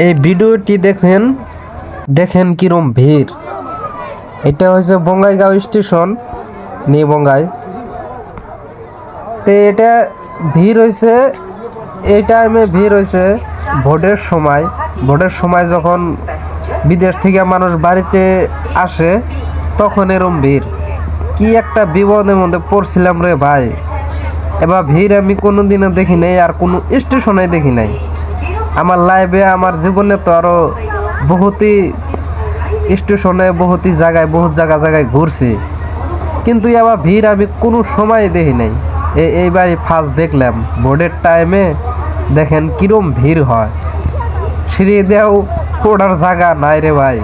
এই ভিডিওটি দেখেন, দেখেন কিরম ভিড়। এটা হচ্ছে বঙ্গাইগাঁও স্টেশন, নিউ বঙ্গাই। তো এটা ভিড় হয়েছে, এই টাইমে ভিড় হয়েছে ভোটের সময়। ভোটের সময় যখন বিদেশ থেকে মানুষ বাড়িতে আসে তখন এরম ভিড়। কি একটা বিপদের মধ্যে পড়ছিলাম রে ভাই। এবার ভিড় আমি কোনোদিনও দেখি নাই, আর কোনো স্টেশনে দেখি নাই আমার লাইফে। আমার জীবনে তো আরো বহুতই স্টেশনে, বহুতই জায়গায়, বহুত জায়গায় ঘুরছি, কিন্তু আবার ভিড় আমি কোনো সময় দেখি নাই। এইবারই ফার্স্ট দেখলাম ভোটের টাইমে। দেখেন কিরম ভিড় হয়, সিঁড়ি দেও ওঠার জায়গা নাই রে ভাই।